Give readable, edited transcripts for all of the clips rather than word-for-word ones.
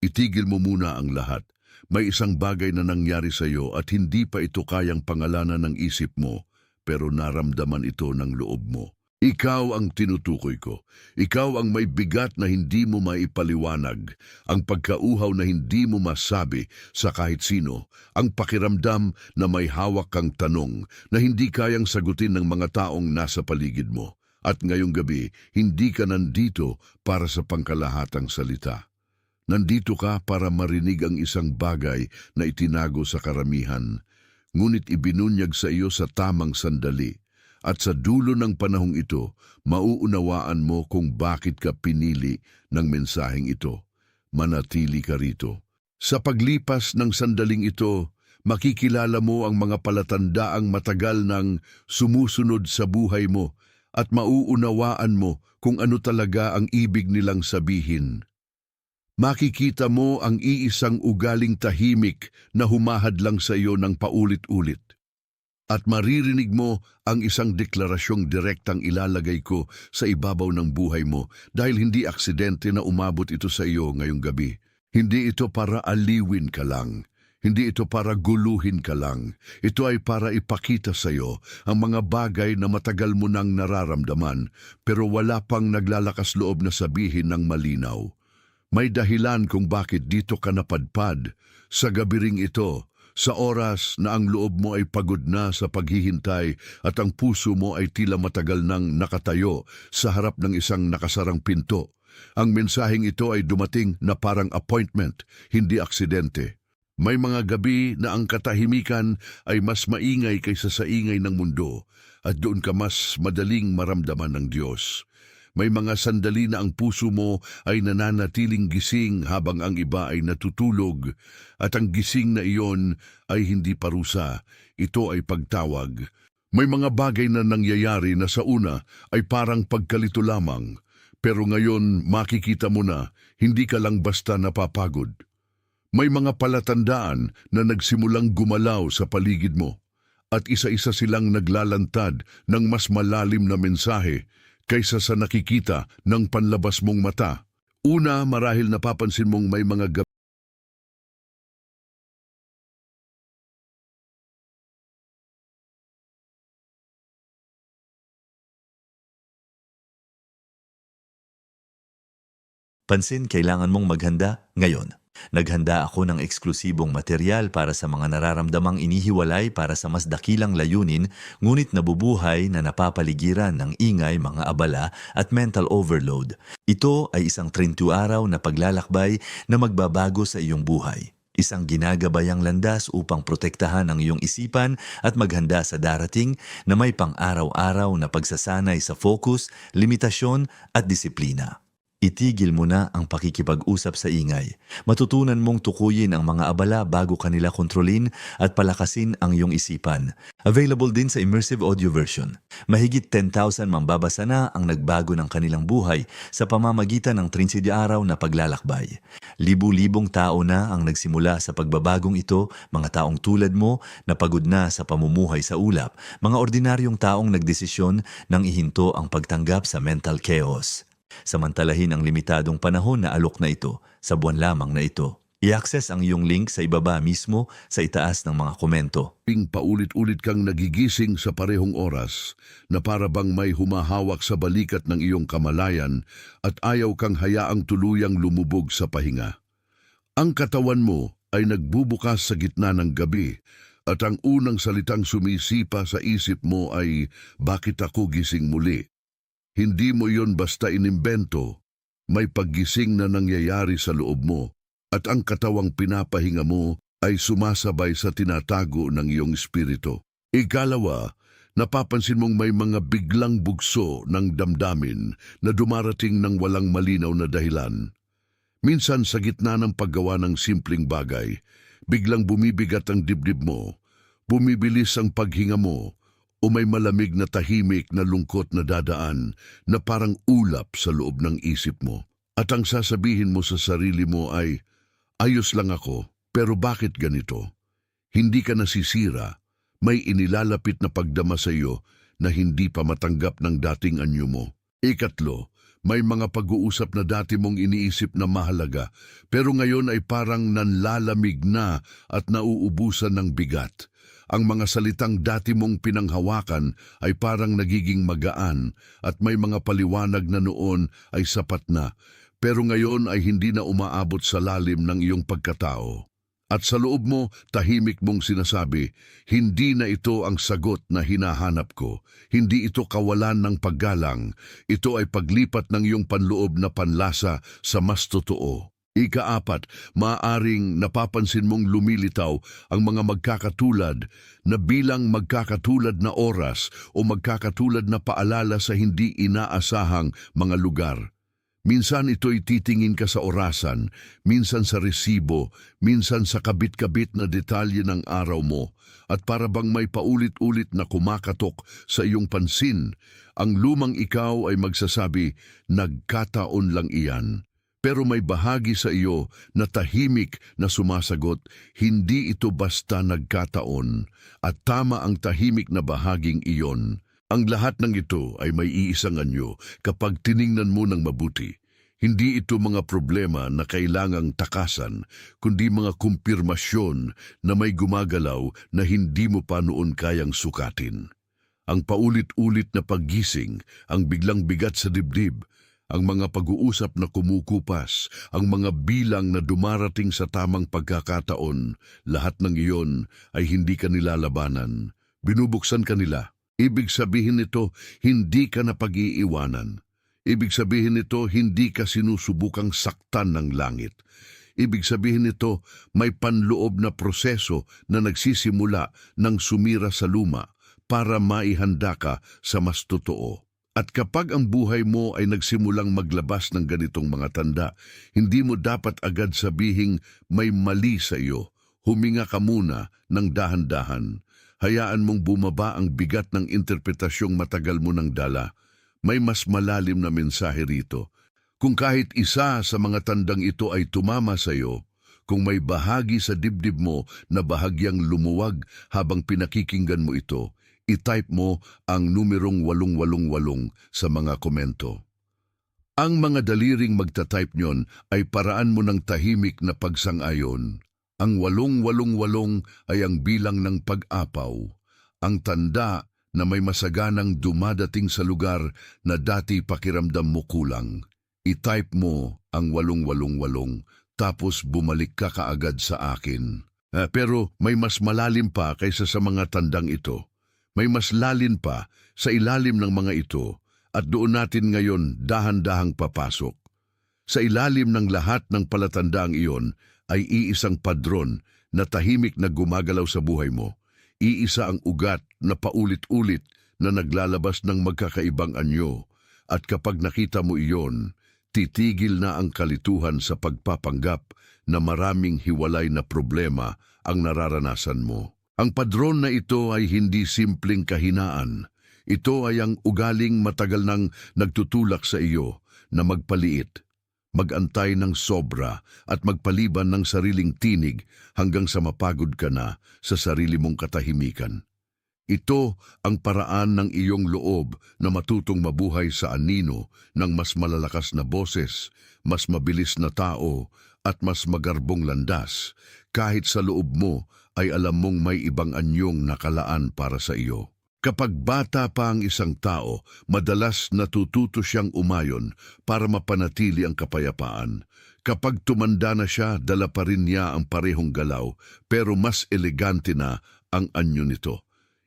Itigil mo muna ang lahat. May isang bagay na nangyari sa iyo at hindi pa ito kayang pangalanan ng isip mo, pero naramdaman ito ng loob mo. Ikaw ang tinutukoy ko. Ikaw ang may bigat na hindi mo maipaliwanag, ang pagkauhaw na hindi mo masabi sa kahit sino, ang pakiramdam na may hawak kang tanong na hindi kayang sagutin ng mga taong nasa paligid mo. At ngayong gabi, hindi ka nandito para sa pangkalahatang salita. Nandito ka para marinig ang isang bagay na itinago sa karamihan, ngunit ibinunyag sa iyo sa tamang sandali. At sa dulo ng panahong ito, mauunawaan mo kung bakit ka pinili ng mensaheng ito. Manatili ka rito. Sa paglipas ng sandaling ito, makikilala mo ang mga palatandaang matagal nang sumusunod sa buhay mo at mauunawaan mo kung ano talaga ang ibig nilang sabihin. Makikita mo ang iisang ugaling tahimik na humahadlang sa iyo ng paulit-ulit. At maririnig mo ang isang deklarasyong direktang ilalagay ko sa ibabaw ng buhay mo dahil hindi aksidente na umabot ito sa iyo ngayong gabi. Hindi ito para aliwin ka lang. Hindi ito para guluhin ka lang. Ito ay para ipakita sa iyo ang mga bagay na matagal mo nang nararamdaman pero wala pang naglalakas loob na sabihin ng malinaw. May dahilan kung bakit dito ka napadpad sa gabi ring ito. Sa oras na ang loob mo ay pagod na sa paghihintay at ang puso mo ay tila matagal nang nakatayo sa harap ng isang nakasarang pinto. Ang mensaheng ito ay dumating na parang appointment, hindi aksidente. May mga gabi na ang katahimikan ay mas maingay kaysa sa ingay ng mundo at doon ka mas madaling maramdaman ng Diyos. May mga sandali na ang puso mo ay nananatiling gising habang ang iba ay natutulog at ang gising na iyon ay hindi parusa, ito ay pagtawag. May mga bagay na nangyayari na sa una ay parang pagkalito lamang, pero ngayon makikita mo na hindi ka lang basta napapagod. May mga palatandaan na nagsimulang gumalaw sa paligid mo at isa-isa silang naglalantad ng mas malalim na mensahe kaysa sa nakikita ng panlabas mong mata. Una, marahil napapansin mong may mga gabi Pansin, kailangan mong maghanda ngayon. Naghanda ako ng eksklusibong material para sa mga nararamdamang inihiwalay para sa mas dakilang layunin, ngunit nabubuhay na napapaligiran ng ingay, mga abala at mental overload. Ito ay isang 30 araw na paglalakbay na magbabago sa iyong buhay. Isang ginagabayang landas upang protektahan ang iyong isipan at maghanda sa darating na may pang-araw-araw na pagsasanay sa focus, limitasyon at disiplina. Itigil mo na ang pakikipag-usap sa ingay. Matutunan mong tukuyin ang mga abala bago kanila kontrolin at palakasin ang iyong isipan. Available din sa immersive audio version. Mahigit 10,000 mambabasa na ang nagbago ng kanilang buhay sa pamamagitan ng 30 araw na paglalakbay. Libu-libong tao na ang nagsimula sa pagbabagong ito, mga taong tulad mo na pagod na sa pamumuhay sa ulap, mga ordinaryong taong nagdesisyon nang ihinto ang pagtanggap sa mental chaos. Samantalahin ang limitadong panahon na alok na ito sa buwan lamang na ito. I-access ang iyong link sa ibaba mismo sa itaas ng mga komento. Paulit-ulit kang nagigising sa parehong oras na para bang may humahawak sa balikat ng iyong kamalayan at ayaw kang hayaang tuluyang lumubog sa pahinga. Ang katawan mo ay nagbubukas sa gitna ng gabi at ang unang salitang sumisipa sa isip mo ay, bakit ako gising muli? Hindi mo yon basta inimbento, may paggising na nangyayari sa loob mo at ang katawang pinapahinga mo ay sumasabay sa tinatago ng iyong espiritu. Ikalawa, napapansin mong may mga biglang bugso ng damdamin na dumarating ng walang malinaw na dahilan. Minsan sa gitna ng paggawa ng simpleng bagay, biglang bumibigat ang dibdib mo, bumibilis ang paghinga mo, o may malamig na tahimik na lungkot na dadaan na parang ulap sa loob ng isip mo. At ang sasabihin mo sa sarili mo ay, ayos lang ako, pero bakit ganito? Hindi ka nasisira, may inilalapit na pagdama sa iyo na hindi pa matanggap ng dating anyo mo. Ikatlo, May mga pag-uusap na dati mong iniisip na mahalaga, pero ngayon ay parang nanlalamig na at nauubusan ng bigat. Ang mga salitang dati mong pinanghawakan ay parang nagiging magaan at may mga paliwanag na noon ay sapat na, pero ngayon ay hindi na umaabot sa lalim ng iyong pagkatao. At sa loob mo, tahimik mong sinasabi, hindi na ito ang sagot na hinahanap ko. Hindi ito kawalan ng paggalang. Ito ay paglipat ng iyong panloob na panlasa sa mas totoo. Ikaapat, maaaring napapansin mong lumilitaw ang mga magkakatulad na bilang magkakatulad na oras o magkakatulad na paalala sa hindi inaasahang mga lugar. Minsan ito'y titingin ka sa orasan, minsan sa resibo, minsan sa kabit-kabit na detalye ng araw mo, at para bang may paulit-ulit na kumakatok sa iyong pansin, ang lumang ikaw ay magsasabi, nagkataon lang iyan. Pero may bahagi sa iyo na tahimik na sumasagot, hindi ito basta nagkataon, at tama ang tahimik na bahaging iyon. Ang lahat ng ito ay may iisang anyo kapag tiningnan mo ng mabuti. Hindi ito mga problema na kailangang takasan, kundi mga kumpirmasyon na may gumagalaw na hindi mo pa noon kayang sukatin. Ang paulit-ulit na paggising, ang biglang bigat sa dibdib, ang mga pag-uusap na kumukupas, ang mga bilang na dumarating sa tamang pagkakataon, lahat ng iyon ay hindi ka nilalabanan. Binubuksan ka nila. Ibig sabihin nito, hindi ka na pag-iiwanan. Ibig sabihin nito, hindi ka sinusubukang saktan ng langit. Ibig sabihin nito, may panloob na proseso na nagsisimula ng sumira sa luma para maihanda ka sa mas totoo. At kapag ang buhay mo ay nagsimulang maglabas ng ganitong mga tanda, hindi mo dapat agad sabihing may mali sa iyo. Huminga ka muna ng dahan-dahan. Hayaan mong bumaba ang bigat ng interpretasyong matagal mo nang dala. May mas malalim na mensahe rito. Kung kahit isa sa mga tandang ito ay tumama sa iyo, kung may bahagi sa dibdib mo na bahagyang lumuwag habang pinakikinggan mo ito, i-type mo ang numerong 888 sa mga komento. Ang mga daliring magta-type nyon ay paraan mo ng tahimik na pagsang-ayon. Ang 888 ay ang bilang ng pag-apaw, ang tanda na may masaganang dumadating sa lugar na dati pakiramdam mo kulang. I-type mo ang 888, tapos bumalik ka kaagad sa akin. Pero may mas malalim pa kaysa sa mga tandang ito. May mas lalim pa sa ilalim ng mga ito, at doon natin ngayon dahan-dahang papasok. Sa ilalim ng lahat ng palatandaang iyon, ay iisang padron na tahimik na gumagalaw sa buhay mo. Iisa ang ugat na paulit-ulit na naglalabas ng magkakaibang anyo. At kapag nakita mo iyon, titigil na ang kalituhan sa pagpapanggap na maraming hiwalay na problema ang nararanasan mo. Ang padron na ito ay hindi simpleng kahinaan. Ito ay ang ugaling matagal nang nagtutulak sa iyo na magpaliit, magantay ng sobra at magpaliban ng sariling tinig hanggang sa mapagod ka na sa sarili mong katahimikan. Ito ang paraan ng iyong loob na matutong mabuhay sa anino ng mas malalakas na boses, mas mabilis na tao at mas magarbong landas, kahit sa loob mo ay alam mong may ibang anyong nakalaan para sa iyo. Kapag bata pa ang isang tao, madalas natututo siyang umayon para mapanatili ang kapayapaan. Kapag tumanda na siya, dala pa rin niya ang parehong galaw, pero mas elegante na ang anyo nito.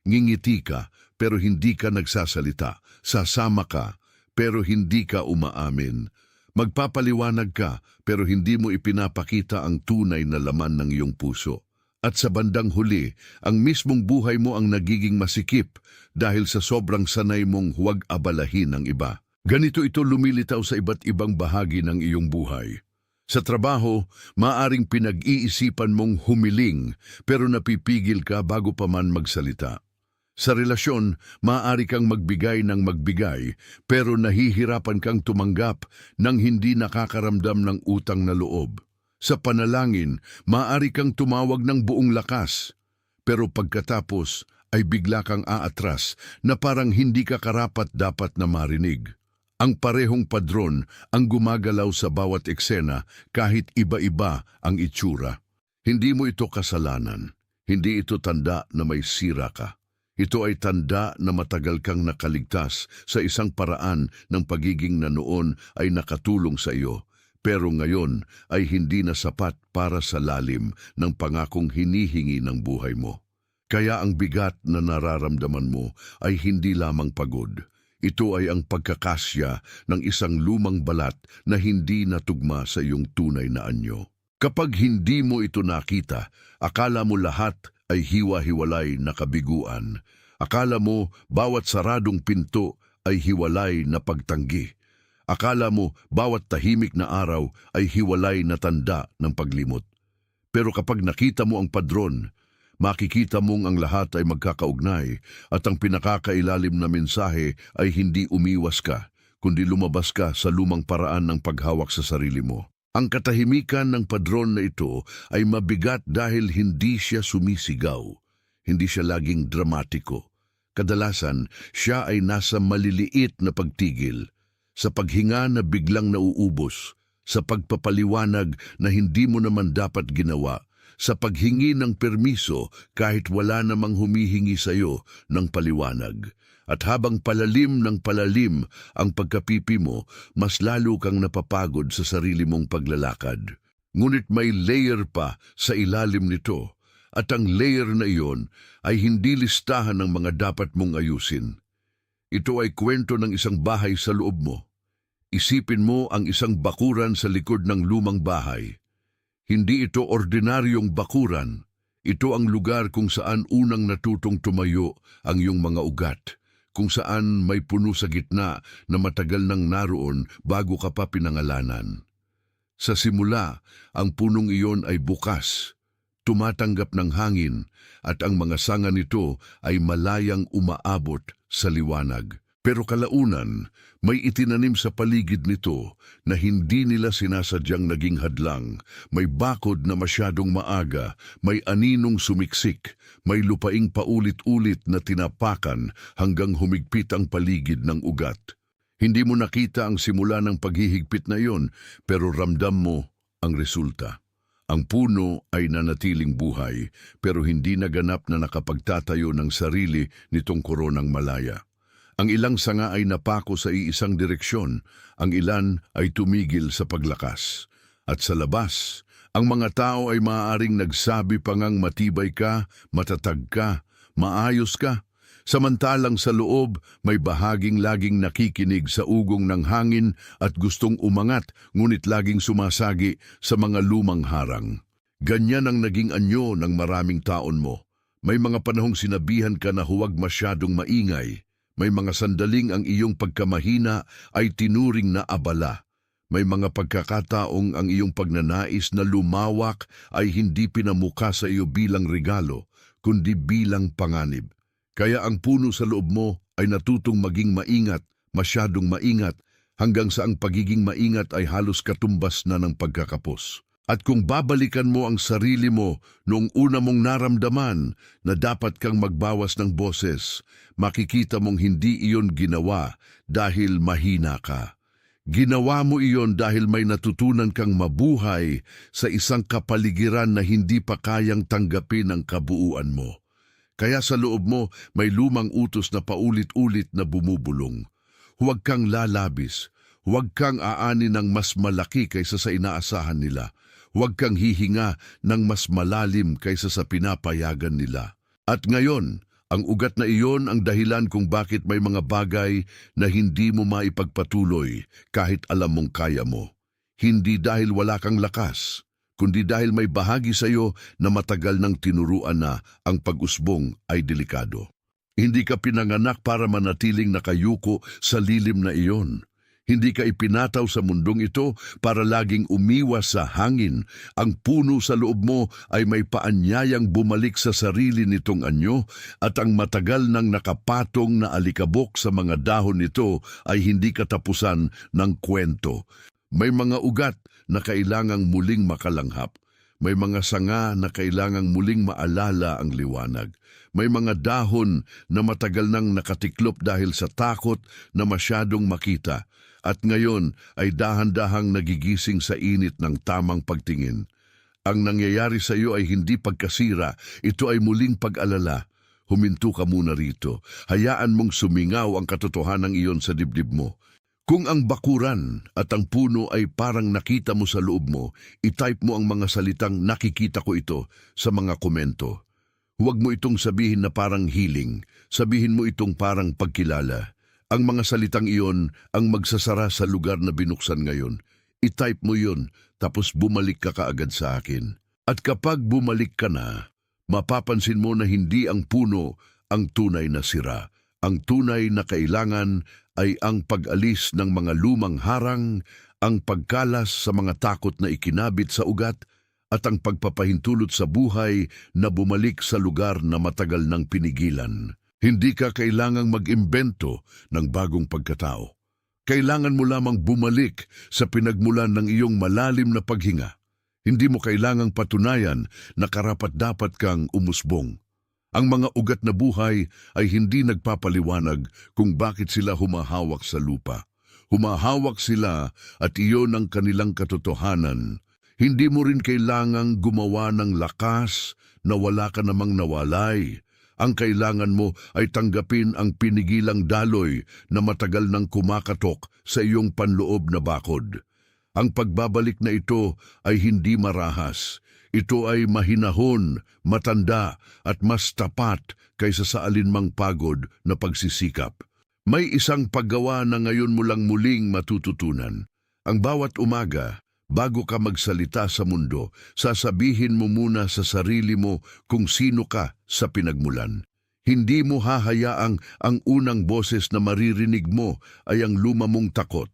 Ngingiti ka, pero hindi ka nagsasalita. Sasama ka, pero hindi ka umaamin. Magpapaliwanag ka, pero hindi mo ipinapakita ang tunay na laman ng iyong puso. At sa bandang huli, ang mismong buhay mo ang nagiging masikip dahil sa sobrang sanay mong huwag abalahin ang iba. Ganito ito lumilitaw sa iba't ibang bahagi ng iyong buhay. Sa trabaho, maaring pinag-iisipan mong humiling pero napipigil ka bago pa man magsalita. Sa relasyon, maaari kang magbigay ng magbigay pero nahihirapan kang tumanggap nang hindi nakakaramdam ng utang na loob. Sa panalangin, maaari kang tumawag ng buong lakas, pero pagkatapos ay bigla kang aatras na parang hindi ka karapat-dapat na marinig. Ang parehong padron ang gumagalaw sa bawat eksena kahit iba-iba ang itsura. Hindi mo ito kasalanan. Hindi ito tanda na may sira ka. Ito ay tanda na matagal kang nakaligtas sa isang paraan ng pagiging na noon ay nakatulong sa iyo, pero ngayon ay hindi na sapat para sa lalim ng pangakong hinihingi ng buhay mo. Kaya ang bigat na nararamdaman mo ay hindi lamang pagod. Ito ay ang pagkakasya ng isang lumang balat na hindi natugma sa iyong tunay na anyo. Kapag hindi mo ito nakita, akala mo lahat ay hiwa-hiwalay na kabiguan. Akala mo bawat saradong pinto ay hiwalay na pagtanggi. Akala mo bawat tahimik na araw ay hiwalay na tanda ng paglimot. Pero kapag nakita mo ang padron, makikita mong ang lahat ay magkakaugnay at ang pinakakailalim na mensahe ay hindi umiwas ka, kundi lumabas ka sa lumang paraan ng paghawak sa sarili mo. Ang katahimikan ng padron na ito ay mabigat dahil hindi siya sumisigaw. Hindi siya laging dramatiko. Kadalasan, siya ay nasa maliliit na pagtigil, sa paghinga na biglang nauubos, sa pagpapaliwanag na hindi mo naman dapat ginawa, sa paghingi ng permiso kahit wala namang humihingi sa iyo ng paliwanag. At habang palalim ng palalim ang pagkapipi mo, mas lalo kang napapagod sa sarili mong paglalakad. Ngunit may layer pa sa ilalim nito, at ang layer na iyon ay hindi listahan ng mga dapat mong ayusin. Ito ay kwento ng isang bahay sa loob mo. Isipin mo ang isang bakuran sa likod ng lumang bahay. Hindi ito ordinaryong bakuran. Ito ang lugar kung saan unang natutong tumayo ang iyong mga ugat, kung saan may puno sa gitna na matagal nang naroon bago ka pa pinangalanan. Sa simula, ang punong iyon ay bukas, tumatanggap ng hangin, at ang mga sanga nito ay malayang umaabot sa liwanag. Pero kalaunan, may itinanim sa paligid nito na hindi nila sinasadyang naging hadlang. May bakod na masyadong maaga, may aninong sumiksik, may lupaing paulit-ulit na tinapakan hanggang humigpit ang paligid ng ugat. Hindi mo nakita ang simula ng paghihigpit na iyon, pero ramdam mo ang resulta. Ang puno ay nanatiling buhay, pero hindi naganap na nakapagtatayo ng sarili nitong koronang malaya. Ang ilang sanga ay napako sa iisang direksyon, ang ilan ay tumigil sa paglakas. At sa labas, ang mga tao ay maaaring nagsabi pa ngang matibay ka, matatag ka, maayos ka. Samantalang sa loob, may bahaging laging nakikinig sa ugong ng hangin at gustong umangat, ngunit laging sumasagi sa mga lumang harang. Ganyan ang naging anyo ng maraming taon mo. May mga panahong sinabihan ka na huwag masyadong maingay. May mga sandaling ang iyong pagkamahina ay tinuring na abala. May mga pagkakataong ang iyong pagnanais na lumawak ay hindi pinamuka sa iyo bilang regalo, kundi bilang panganib. Kaya ang puno sa loob mo ay natutong maging maingat, masyadong maingat, hanggang sa ang pagiging maingat ay halos katumbas na ng pagkakapos. At kung babalikan mo ang sarili mo noong una mong naramdaman na dapat kang magbawas ng boses, makikita mong hindi iyon ginawa dahil mahina ka. Ginawa mo iyon dahil may natutunan kang mabuhay sa isang kapaligiran na hindi pa kayang tanggapin ang kabuuan mo. Kaya sa loob mo may lumang utos na paulit-ulit na bumubulong. Huwag kang lalabis, huwag kang aani ng mas malaki kaysa sa inaasahan nila. Huwag kang hihinga ng mas malalim kaysa sa pinapayagan nila. At ngayon, ang ugat na iyon ang dahilan kung bakit may mga bagay na hindi mo maipagpatuloy kahit alam mong kaya mo. Hindi dahil wala kang lakas, kundi dahil may bahagi sa iyo na matagal nang tinuruan na ang pag-usbong ay delikado. Hindi ka pinanganak para manatiling nakayuko sa lilim na iyon. Hindi ka ipinataw sa mundong ito para laging umiwas sa hangin. Ang puno sa loob mo ay may paanyayang bumalik sa sarili nitong anyo, at ang matagal nang nakapatong na alikabok sa mga dahon nito ay hindi katapusan ng kwento. May mga ugat na kailangang muling makalanghap. May mga sanga na kailangang muling maalala ang liwanag. May mga dahon na matagal nang nakatiklop dahil sa takot na masyadong makita. at ngayon ay dahan-dahang nagigising sa init ng tamang pagtingin. Ang nangyayari sa iyo ay hindi pagkasira, ito ay muling pag-alala. Huminto ka muna rito. Hayaan mong sumingaw ang katotohanan iyon sa dibdib mo. Kung ang bakuran at ang puno ay parang nakita mo sa loob mo, itype mo ang mga salitang nakikita ko ito sa mga komento. Huwag mo itong sabihin na parang healing. Sabihin mo itong parang pagkilala. Ang mga salitang iyon ang magsasara sa lugar na binuksan ngayon. I-type mo yun, tapos bumalik ka kaagad sa akin. At kapag bumalik ka na, mapapansin mo na hindi ang puno ang tunay na sira. Ang tunay na kailangan ay ang pag-alis ng mga lumang harang, ang pagkalas sa mga takot na ikinabit sa ugat, at ang pagpapahintulot sa buhay na bumalik sa lugar na matagal nang pinigilan. Hindi ka kailangang mag-imbento ng bagong pagkatao. Kailangan mo lamang bumalik sa pinagmulan ng iyong malalim na paghinga. Hindi mo kailangang patunayan na karapat-dapat kang umusbong. Ang mga ugat na buhay ay hindi nagpapaliwanag kung bakit sila humahawak sa lupa. Humahawak sila at iyon ang kanilang katotohanan. Hindi mo rin kailangang gumawa ng lakas na wala ka namang nawalay. Ang kailangan mo ay tanggapin ang pinigilang daloy na matagal nang kumakatok sa iyong panloob na bakod. Ang pagbabalik na ito ay hindi marahas. Ito ay mahinahon, matanda at mas tapat kaysa sa alinmang pagod na pagsisikap. May isang paggawa na ngayon mo lang muling matututunan. Ang bawat umaga, bago ka magsalita sa mundo, sasabihin mo muna sa sarili mo kung sino ka sa pinagmulan. Hindi mo hahayaang ang unang boses na maririnig mo ay ang luma mong takot.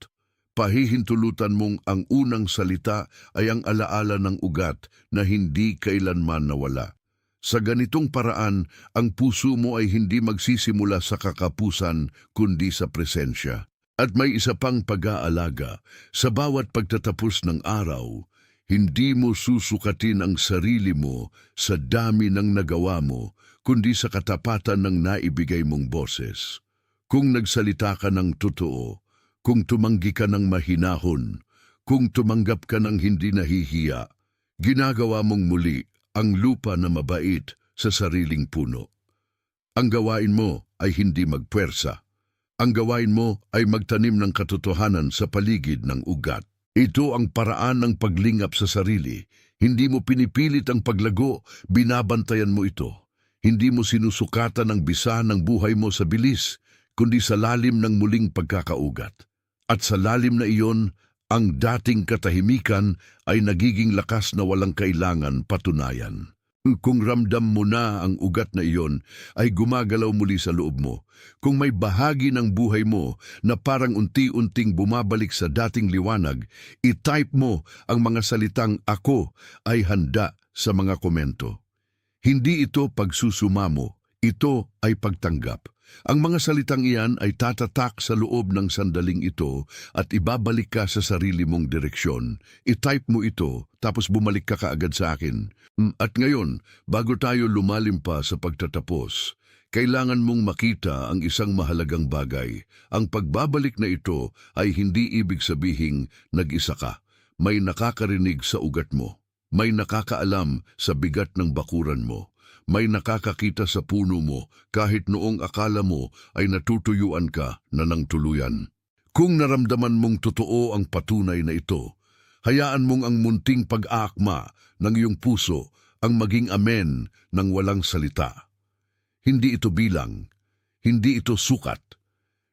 Pahihintulutan mong ang unang salita ay ang alaala ng ugat na hindi kailanman nawala. Sa ganitong paraan, ang puso mo ay hindi magsisimula sa kakapusan kundi sa presensya. At may isa pang pag-aalaga, sa bawat pagtatapos ng araw, hindi mo susukatin ang sarili mo sa dami ng nagawa mo, kundi sa katapatan ng naibigay mong boses. Kung nagsalita ka ng totoo, kung tumanggi ka ng mahinahon, kung tumanggap ka ng hindi nahihiya, ginagawa mong muli ang lupa na mabait sa sariling puno. Ang gawain mo ay hindi magpuwersa. Ang gawain mo ay magtanim ng katotohanan sa paligid ng ugat. Ito ang paraan ng paglingap sa sarili. Hindi mo pinipilit ang paglago, binabantayan mo ito. Hindi mo sinusukatan ang bisa ng buhay mo sa bilis, kundi sa lalim ng muling pagkakaugat. At sa lalim na iyon, ang dating katahimikan ay nagiging lakas na walang kailangan patunayan. Kung ramdam mo na ang ugat na iyon, ay gumagalaw muli sa loob mo. Kung may bahagi ng buhay mo na parang unti-unting bumabalik sa dating liwanag, i-type mo ang mga salitang "Ako ay handa" sa mga komento. Hindi ito pagsusumamo, ito ay pagtanggap. Ang mga salitang iyan ay tatatak sa loob ng sandaling ito at ibabalik ka sa sarili mong direksyon. I-type mo ito, tapos bumalik ka kaagad sa akin. At ngayon, bago tayo lumalim pa sa pagtatapos, kailangan mong makita ang isang mahalagang bagay. Ang pagbabalik na ito ay hindi ibig sabihing nag-isa ka. May nakakarinig sa ugat mo. May nakakaalam sa bigat ng bakuran mo. May nakakakita sa puno mo kahit noong akala mo ay natutuyuan ka na ng tuluyan. Kung naramdaman mong totoo ang patunay na ito, hayaan mong ang munting pag-aakma ng iyong puso ang maging amen ng walang salita. Hindi ito bilang, hindi ito sukat.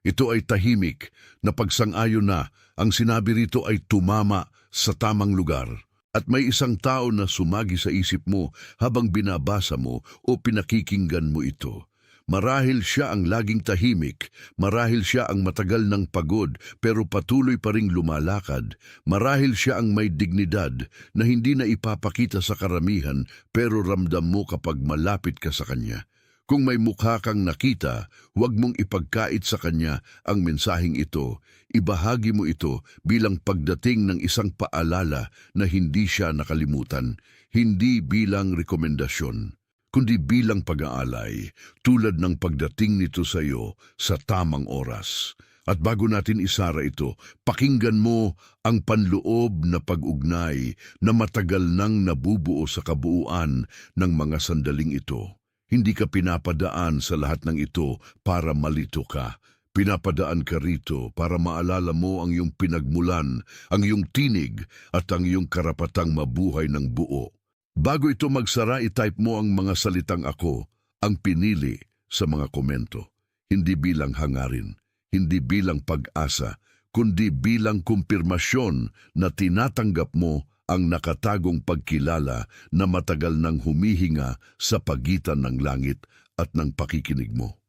Ito ay tahimik na pagsang-ayon na ang sinabi rito ay tumama sa tamang lugar. At may isang tao na sumagi sa isip mo habang binabasa mo o pinakikinggan mo ito. Marahil siya ang laging tahimik, marahil siya ang matagal ng pagod pero patuloy pa ring lumalakad, marahil siya ang may dignidad na hindi na ipapakita sa karamihan pero ramdam mo kapag malapit ka sa kanya. Kung may mukha kang nakita, huwag mong ipagkait sa kanya ang mensaheng ito. Ibahagi mo ito bilang pagdating ng isang paalala na hindi siya nakalimutan, hindi bilang rekomendasyon, kundi bilang pag-aalay, tulad ng pagdating nito sa iyo sa tamang oras. At bago natin isara ito, pakinggan mo ang panloob na pag-ugnay na matagal nang nabubuo sa kabuuan ng mga sandaling ito. Hindi ka pinapadaan sa lahat ng ito para malito ka. Pinapadaan ka rito para maalala mo ang iyong pinagmulan, ang iyong tinig at ang iyong karapatang mabuhay ng buo. Bago ito magsara, itype mo ang mga salitang ako, ang pinili sa mga komento. Hindi bilang hangarin, hindi bilang pag-asa, kundi bilang kumpirmasyon na tinatanggap mo ang nakatagong pagkilala na matagal nang humihinga sa pagitan ng langit at ng pakikinig mo.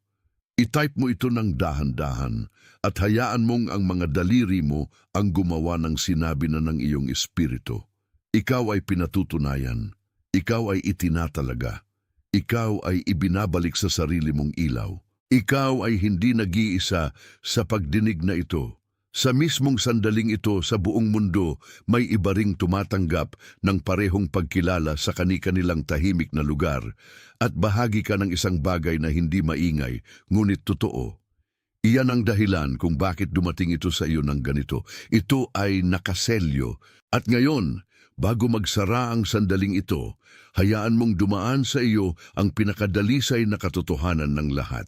I-type mo ito ng dahan-dahan at hayaan mong ang mga daliri mo ang gumawa ng sinabi na ng iyong espiritu. Ikaw ay pinatutunayan, ikaw ay itinatalaga, ikaw ay ibinabalik sa sarili mong ilaw. Ikaw ay hindi nag-iisa sa pagdinig na ito. Sa mismong sandaling ito sa buong mundo, may iba ring tumatanggap ng parehong pagkilala sa kani-kanilang tahimik na lugar at bahagi ka ng isang bagay na hindi maingay, ngunit totoo. Iyan ang dahilan kung bakit dumating ito sa iyo ng ganito. Ito ay nakaselyo. At ngayon, bago magsara ang sandaling ito, hayaan mong dumaan sa iyo ang pinakadalisay na katotohanan ng lahat.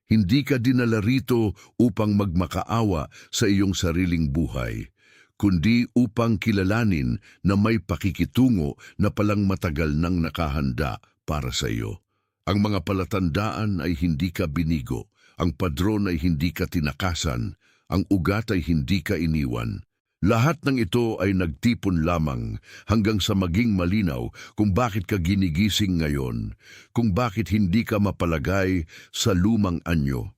Hindi ka dinala rito upang magmakaawa sa iyong sariling buhay, kundi upang kilalanin na may pakikitungo na palang matagal nang nakahanda para sa iyo. Ang mga palatandaan ay hindi ka binigo, ang padron ay hindi ka tinakasan, ang ugat ay hindi ka iniwan. Lahat ng ito ay nagtipon lamang hanggang sa maging malinaw kung bakit ka ginigising ngayon, kung bakit hindi ka mapalagay sa lumang anyo,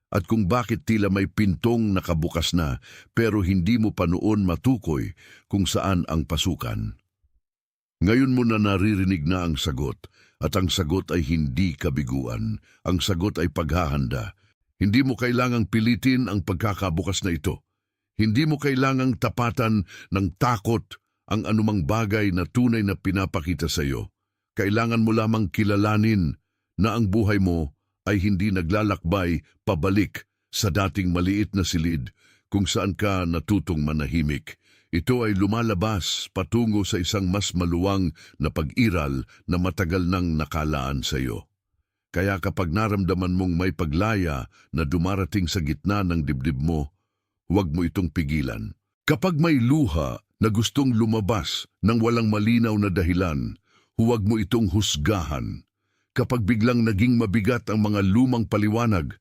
at kung bakit tila may pintong nakabukas na pero hindi mo pa noon matukoy kung saan ang pasukan. Ngayon mo na naririnig na ang sagot, at ang sagot ay hindi kabiguan, ang sagot ay paghahanda. Hindi mo kailangang pilitin ang pagkakabukas na ito. Hindi mo kailangang tapatan ng takot ang anumang bagay na tunay na pinapakita sa iyo. Kailangan mo lamang kilalanin na ang buhay mo ay hindi naglalakbay pabalik sa dating maliit na silid kung saan ka natutong manahimik. Ito ay lumalabas patungo sa isang mas maluwang na pag-iral na matagal nang nakalaan sa iyo. Kaya kapag naramdaman mong may paglaya na dumarating sa gitna ng dibdib mo, huwag mo itong pigilan. Kapag may luha na gustong lumabas ng walang malinaw na dahilan, huwag mo itong husgahan. Kapag biglang naging mabigat ang mga lumang paliwanag,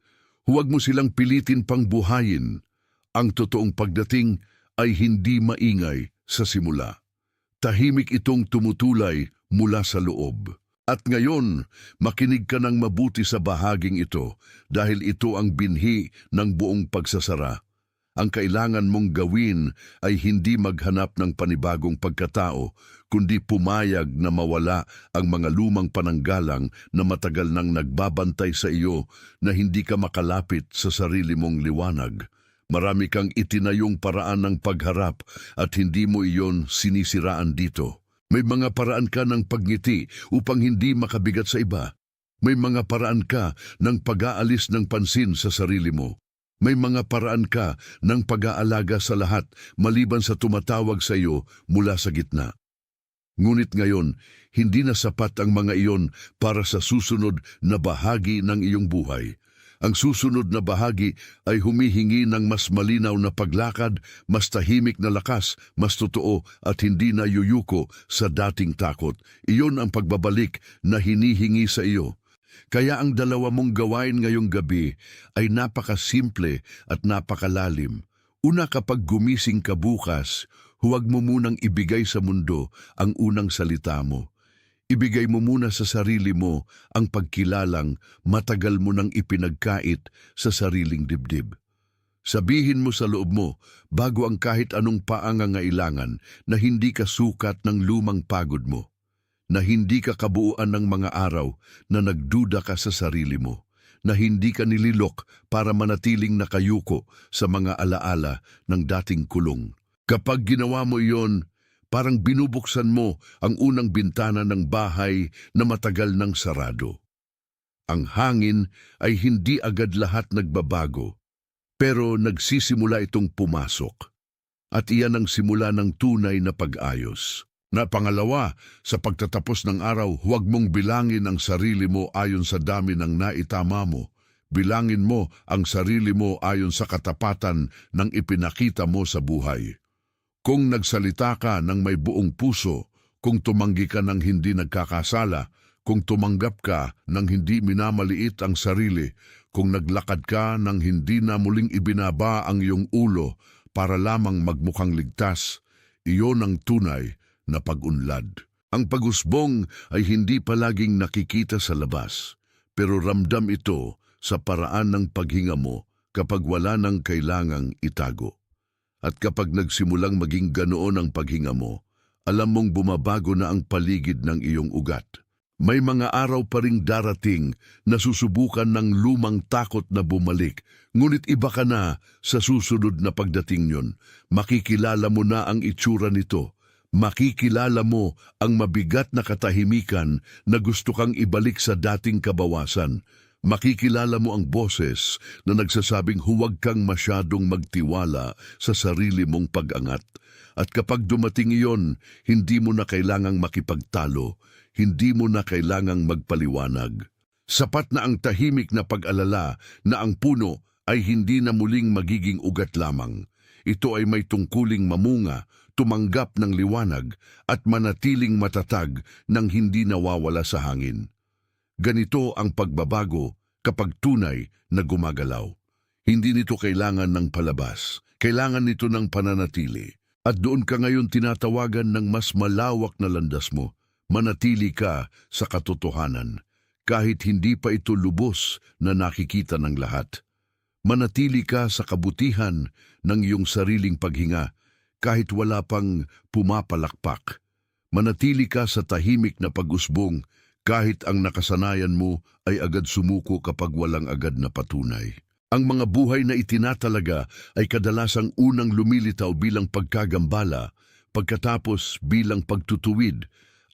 huwag mo silang pilitin pang buhayin. Ang totoong pagdating ay hindi maingay sa simula. Tahimik itong tumutulay mula sa loob. At ngayon, makinig ka ng mabuti sa bahaging ito dahil ito ang binhi ng buong pagsasara. Ang kailangan mong gawin ay hindi maghanap ng panibagong pagkatao, kundi pumayag na mawala ang mga lumang pananggalang na matagal nang nagbabantay sa iyo na hindi ka makalapit sa sarili mong liwanag. Marami kang itinayong paraan ng pagharap at hindi mo iyon sinisiraan dito. May mga paraan ka ng pagngiti upang hindi makabigat sa iba. May mga paraan ka ng pag-aalis ng pansin sa sarili mo. May mga paraan ka ng pag-aalaga sa lahat maliban sa tumatawag sa iyo mula sa gitna. Ngunit ngayon, hindi na sapat ang mga iyon para sa susunod na bahagi ng iyong buhay. Ang susunod na bahagi ay humihingi ng mas malinaw na paglakad, mas tahimik na lakas, mas totoo at hindi na yuyuko sa dating takot. Iyon ang pagbabalik na hinihingi sa iyo. Kaya ang dalawa mong gawain ngayong gabi ay napakasimple at napakalalim. Una, kapag gumising ka bukas, huwag mo munang ibigay sa mundo ang unang salita mo. Ibigay mo muna sa sarili mo ang pagkilalang matagal mo nang ipinagkait sa sariling dibdib. Sabihin mo sa loob mo, bago ang kahit anong paangangailangan, na hindi ka sukat ng lumang pagod mo. Na hindi ka kabuuan ng mga araw na nagduda ka sa sarili mo, na hindi ka nililok para manatiling nakayuko sa mga alaala ng dating kulong. Kapag ginawa mo iyon, parang binubuksan mo ang unang bintana ng bahay na matagal nang sarado. Ang hangin ay hindi agad lahat nagbabago. Pero nagsisimula itong pumasok. At iyan ang simula ng tunay na pag-ayos. Na pangalawa, sa pagtatapos ng araw, huwag mong bilangin ang sarili mo ayon sa dami ng naitama mo. Bilangin mo ang sarili mo ayon sa katapatan ng ipinakita mo sa buhay. Kung nagsalita ka ng may buong puso, kung tumanggi ka ng hindi nagkakasala, kung tumanggap ka ng hindi minamaliit ang sarili, kung naglakad ka ng hindi na muling ibinaba ang iyong ulo para lamang magmukhang ligtas, iyon ang tunay na pag-unlad. Ang pag-usbong ay hindi palaging nakikita sa labas, pero ramdam ito sa paraan ng paghinga mo kapag wala nang kailangang itago. At kapag nagsimulang maging ganoon ang paghinga mo, alam mong bumabago na ang paligid ng iyong ugat. May mga araw pa ring darating na susubukan ng lumang takot na bumalik, ngunit iba ka na sa susunod na pagdating nyon. Makikilala mo na ang itsura nito. Makikilala mo ang mabigat na katahimikan na gusto kang ibalik sa dating kabawasan. Makikilala mo ang boses na nagsasabing huwag kang masyadong magtiwala sa sarili mong pag-angat. At kapag dumating iyon, hindi mo na kailangang makipagtalo, hindi mo na kailangang magpaliwanag. Sapat na ang tahimik na pag-alala na ang puno ay hindi na muling magiging ugat lamang. Ito ay may tungkuling mamunga, tumanggap ng liwanag at manatiling matatag nang hindi nawawala sa hangin. Ganito ang pagbabago kapag tunay na gumagalaw. Hindi nito kailangan ng palabas, kailangan nito ng pananatili. At doon ka ngayon tinatawagan ng mas malawak na landas mo. Manatili ka sa katotohanan, kahit hindi pa ito lubos na nakikita ng lahat. Manatili ka sa kabutihan ng iyong sariling paghinga, kahit wala pang pumapalakpak. Manatili ka sa tahimik na pag-usbong, kahit ang nakasanayan mo ay agad sumuko kapag walang agad na patunay. Ang mga buhay na itinatalaga ay kadalasang unang lumilitaw bilang pagkagambala, pagkatapos bilang pagtutuwid,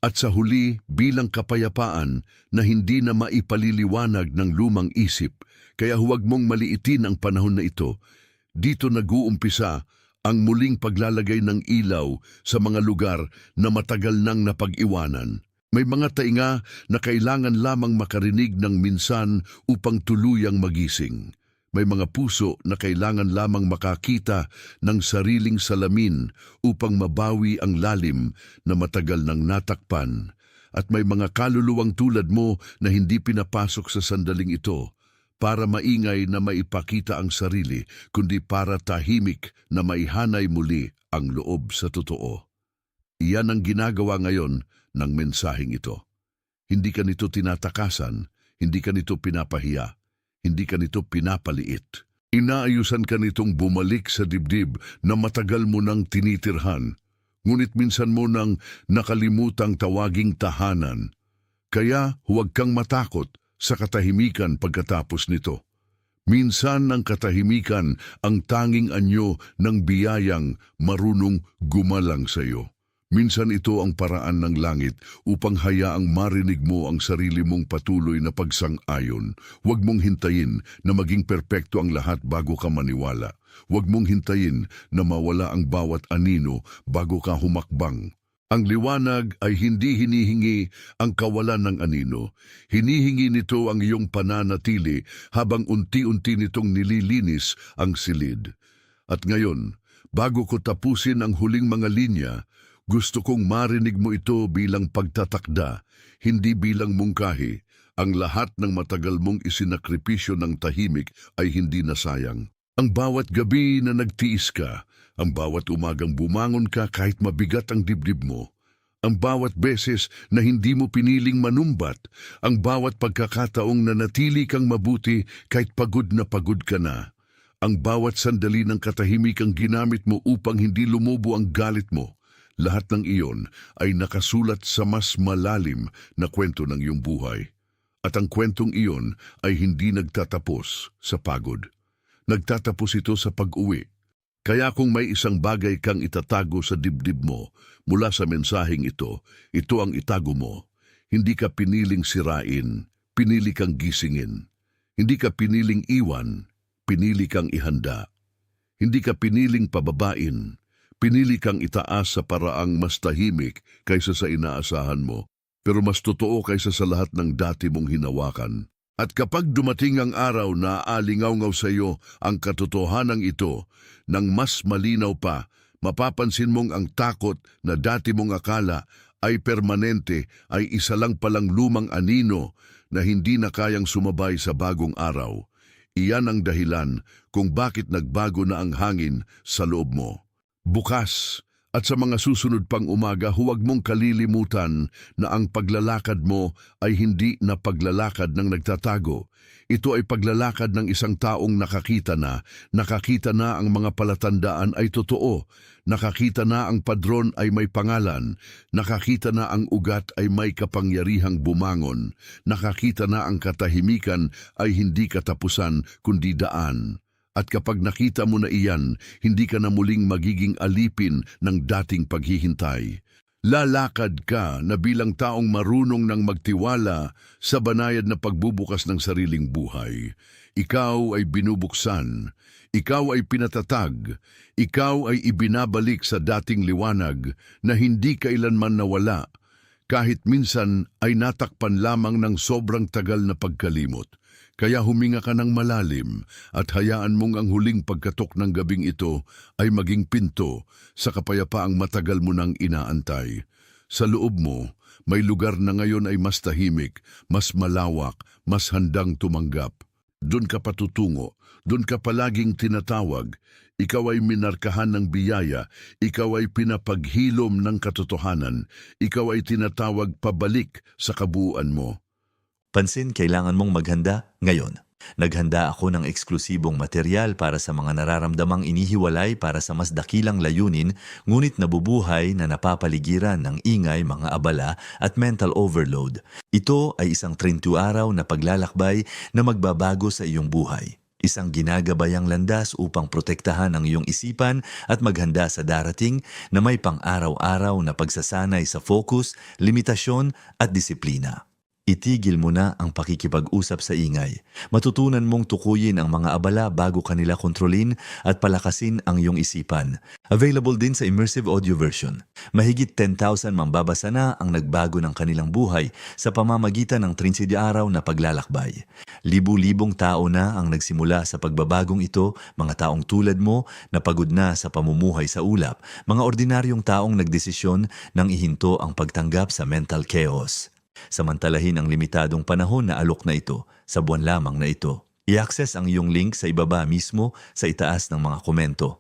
at sa huli bilang kapayapaan na hindi na maipaliliwanag ng lumang isip. Kaya huwag mong maliitin ang panahon na ito. Dito nag-uumpisa ang muling paglalagay ng ilaw sa mga lugar na matagal nang napag-iwanan. May mga tainga na kailangan lamang makarinig ng minsan upang tuluyang magising. May mga puso na kailangan lamang makakita ng sariling salamin upang mabawi ang lalim na matagal nang natakpan. At may mga kaluluwang tulad mo na hindi pinapasok sa sandaling ito para maingay na maipakita ang sarili, kundi para tahimik na maihanay muli ang loob sa totoo. Iyan ang ginagawa ngayon ng mensaheng ito. Hindi ka nito tinatakasan, hindi ka nito pinapahiya. Hindi ka nito pinapaliit. Inaayusan ka nitong bumalik sa dibdib na matagal mo nang tinitirhan, ngunit minsan mo nang nakalimutang tawaging tahanan. Kaya huwag kang matakot sa katahimikan pagkatapos nito. Minsan ang katahimikan ang tanging anyo ng biyayang marunong gumalang sa iyo. Minsan ito ang paraan ng langit upang hayaang marinig mo ang sarili mong patuloy na pagsang-ayon. Huwag mong hintayin na maging perpekto ang lahat bago ka maniwala. Huwag mong hintayin na mawala ang bawat anino bago ka humakbang. Ang liwanag ay hindi hinihingi ang kawalan ng anino. Hinihingi nito ang iyong pananatili habang unti-unti nitong nililinis ang silid. At ngayon, bago ko tapusin ang huling mga linya, gusto kong marinig mo ito bilang pagtatakda, hindi bilang mungkahi. Ang lahat ng matagal mong isinakripisyo ng tahimik ay hindi nasayang. Ang bawat gabi na nagtiis ka, ang bawat umagang bumangon ka kahit mabigat ang dibdib mo, ang bawat beses na hindi mo piniling manumbat, ang bawat pagkakataong nanatili kang mabuti kahit pagod ka na, ang bawat sandali ng katahimikang ginamit mo upang hindi lumubo ang galit mo. Lahat ng iyon ay nakasulat sa mas malalim na kwento ng iyong buhay. At ang kwentong iyon ay hindi nagtatapos sa pagod. Nagtatapos ito sa pag-uwi. Kaya kung may isang bagay kang itatago sa dibdib mo mula sa mensaheng ito ang itago mo. Hindi ka piniling sirain, pinili kang gisingin. Hindi ka piniling iwan, pinili kang ihanda. Hindi ka piniling pababain. Pinili kang itaas sa paraang mas tahimik kaysa sa inaasahan mo, pero mas totoo kaysa sa lahat ng dati mong hinawakan. At kapag dumating ang araw na aalingaw-ngaw sa iyo ang katotohanan ito, nang mas malinaw pa, mapapansin mong ang takot na dati mong akala ay permanente ay isa lang palang lumang anino na hindi na kayang sumabay sa bagong araw. Iyan ang dahilan kung bakit nagbago na ang hangin sa loob mo. Bukas at sa mga susunod pang umaga, huwag mong kalilimutan na ang paglalakad mo ay hindi na paglalakad ng nagtatago. Ito ay paglalakad ng isang taong nakakita na ang mga palatandaan ay totoo, nakakita na ang padron ay may pangalan, nakakita na ang ugat ay may kapangyarihang bumangon, nakakita na ang katahimikan ay hindi katapusan kundi daan. At kapag nakita mo na iyan, hindi ka na muling magiging alipin ng dating paghihintay. Lalakad ka na bilang taong marunong ng magtiwala sa banayad na pagbubukas ng sariling buhay. Ikaw ay binubuksan, ikaw ay pinatatag, ikaw ay ibinabalik sa dating liwanag na hindi kailanman nawala, kahit minsan ay natakpan lamang ng sobrang tagal na pagkalimot. Kaya huminga ka ng malalim at hayaan mong ang huling pagkatok ng gabing ito ay maging pinto sa kapayapaang matagal mo nang inaantay. Sa loob mo, may lugar na ngayon ay mas tahimik, mas malawak, mas handang tumanggap. Doon ka patutungo, doon ka palaging tinatawag. Ikaw ay minarkahan ng biyaya, ikaw ay pinapaghilom ng katotohanan, ikaw ay tinatawag pabalik sa kabuuan mo. Pansin, kailangan mong maghanda ngayon. Naghanda ako ng eksklusibong material para sa mga nararamdamang inihiwalay para sa mas dakilang layunin, ngunit nabubuhay na napapaligiran ng ingay, mga abala at mental overload. Ito ay isang 30 araw na paglalakbay na magbabago sa iyong buhay. Isang ginagabayang landas upang protektahan ang iyong isipan at maghanda sa darating na may pang-araw-araw na pagsasanay sa focus, limitasyon at disiplina. Itigil mo na ang pakikipag-usap sa ingay. Matutunan mong tukuyin ang mga abala bago kanila kontrolin at palakasin ang iyong isipan. Available din sa immersive audio version. Mahigit 10,000 mambabasa na ang nagbago ng kanilang buhay sa pamamagitan ng 30 araw na paglalakbay. Libu-libong tao na ang nagsimula sa pagbabagong ito, mga taong tulad mo na pagod na sa pamumuhay sa ulap, mga ordinaryong taong nagdesisyon nang ihinto ang pagtanggap sa mental chaos. Samantalahin ang limitadong panahon na alok na ito sa buwan lamang na ito. I-access ang iyong link sa ibaba mismo sa itaas ng mga komento.